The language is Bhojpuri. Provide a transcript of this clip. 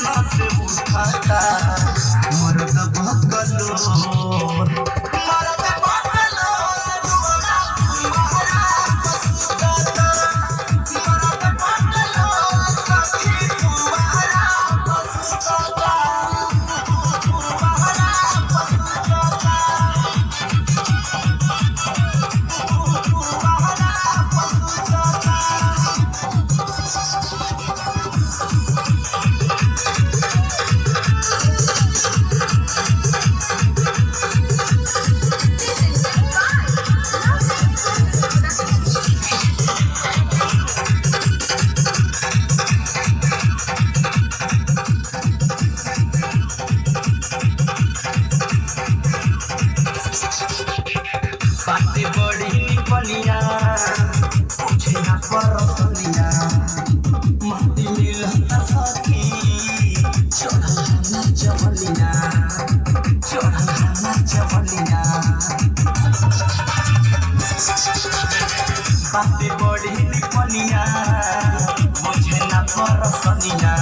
नसे उठाता मरद भगलो मरद भगलो दुआरा तुम्हारा बसुगाता मरद भगलो सखी तुम्हारा बसुगाता तुम्हारा बसुगाता बाटे बड़ी निपनिया पूछे ना परसनिया माटी मिलता सखी चढ़ल जवलिया बाटे बड़ी निपनिया पूछे ना परसनिया